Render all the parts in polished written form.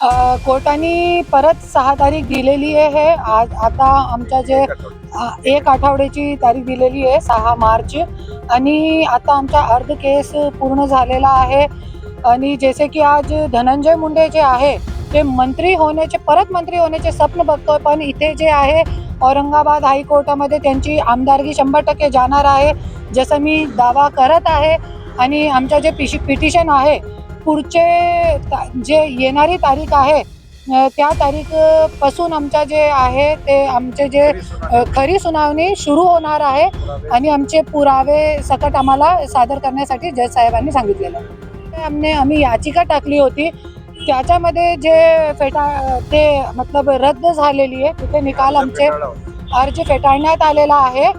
कोर्टाने परत 6 तारीख दिलेली आहे. आज आता आमच्या जे 1 आठवड्याची तारीख दिलेली आहे 6 मार्च आणि आता आमचा अर्ध केस पूर्ण झालेला आहे. आणि जसे की आज धनंजय मुंडे जे आहे ते परत मंत्री होण्याचे स्वप्न बघतोय, पण इथे जे आहे औरंगाबाद हायकोर्टामध्ये त्यांची आमदारकी 100% जाणार आहे जसं मी दावा करत आहे. आणि आमच्या जे पिटिशन आहे पुढचे जे येणारी तारीख आहे त्या तारीखपासून आमच्या जे आहे ते आमचे जे खरी सुनावणी सुरू होणार आहे आणि आमचे पुरावे सकट आम्हाला सादर करण्यासाठी जज साहेबांनी सांगितलेलं आहे. आम्ही याचिका टाकली होती, त्याच्यामध्ये जे मतलब रद्द झालेली आहे, तिथे निकाल आमचे अर्ज फेटाळण्यात आलेला आहे.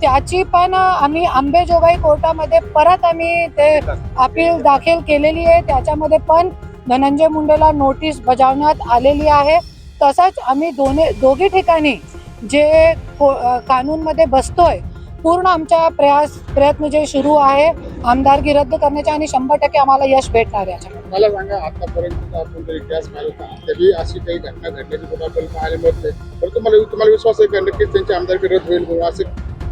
त्याची पण आम्ही अंबेजोगाई कोर्टामध्ये परत आम्ही ते अपील दाखल केलेली आहे. त्याच्यामध्ये पण धनंजय मुंडेला नोटीस बजावण्यात आलेली आहे. तसंच आम्ही दोघी ठिकाणी जे कानूनमध्ये बसतोय पूर्ण आमचा प्रयत्न जे सुरू आहे आमदारकी रद्द करण्याचा आणि 100% आम्हाला यश भेटणार आहे. मला सांगा, आतापर्यंत आपण जर इतिहास पाहिला तरी अशी काही घटना घडल्याची कुठं आपल्याला पाहायला मिळत नाही, तर तुम्हाला विश्वास आहे का नक्कीच त्यांची आमदारकी रद्द होईल? असे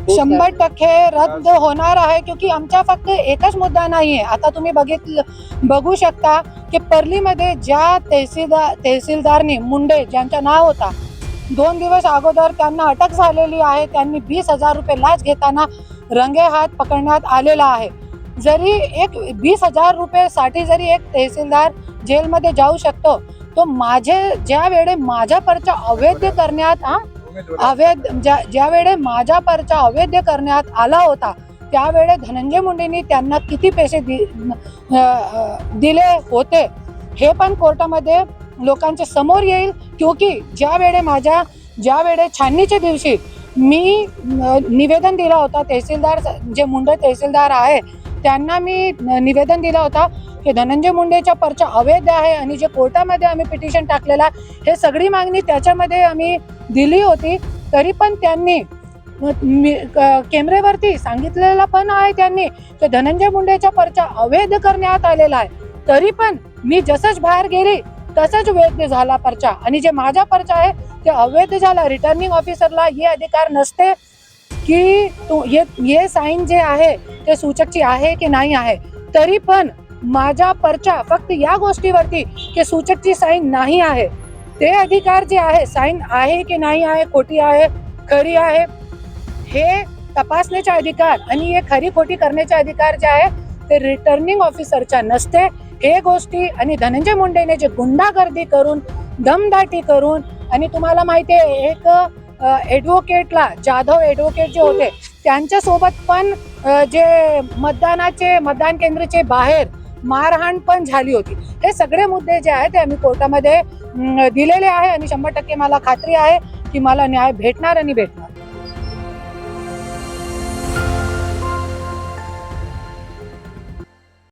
100% रद्द होणार आहे, क्योंकि आमचा फक्त एकच मुद्दा नाही आहे. आता तुम्ही बघू शकता की परलीमध्ये ज्या तहसीलदारनी मुंडे ज्यांचं नाव होता 2 दिवस अगोदर त्यांना अटक झालेली आहे. त्यांनी 20,000 रुपये लाच घेताना रंगेहात पकडण्यात आलेला आहे. जरी एक 20,000 रुपयेसाठी जरी एक तहसीलदार जेलमध्ये जाऊ शकतो, तो ज्या वेळे माझा पर्चा अवैध करण्यात आला होता त्यावेळे धनंजय मुंडेंनी त्यांना किती पैसे दिले होते हे पण कोर्टामध्ये लोकांच्या समोर येईल. क्योंकि ज्या वेळे छाननीच्या दिवशी मी निवेदन दिला होता, तहसीलदार जे मुंडे तहसीलदार आहे त्यांना मी निवेदन दिला होता की धनंजय मुंडेचा पर्चा अवैध आहे आणि जे कोर्टामध्ये आम्ही पिटिशन टाकलेला हे सगळी मागणी त्याच्यामध्ये आम्ही दिली होती. तरी पण त्यांनी कॅमेऱ्यावरती सांगितलेलं पण आहे त्यांनी की धनंजय मुंडेचा पर्चा अवैध करण्यात आलेला आहे. तरी पण मी जसंच बाहेर गेली तसंच वैध झाला पर्चा आणि जे माझा पर्चा आहे ते अवैध झाला. रिटर्निंग ऑफिसरला हे अधिकार नसते की ये साईन जे आहे ते सूचकची आहे की नाही आहे. तरी पण माझा पर्चा फक्त या गोष्टीवरती की सूचकची साईन नाही आहे, ते अधिकार जे आहे साईन आहे की नाही आहे, खोटी आहे खरी आहे हे तपासण्याचा अधिकार आणि हे खरी खोटी करण्याचा अधिकार जे आहे ते रिटर्निंग ऑफिसरच्या नसते. हे गोष्टी आणि धनंजय मुंडेने जे गुंडागर्दी करून दमदाटी करून आणि तुम्हाला माहिती आहे एक ॲडव्होकेटला जाधव ॲडव्होकेट जे होते त्यांच्यासोबत पण जे मतदान केंद्राचे बाहेर मारहाण पण झाली होती. हे सगळे मुद्दे जे आहेत ते आम्ही कोर्टामध्ये दिलेले आहे आणि 100% मला खात्री आहे की मला न्याय भेटणार आणि भेटणार.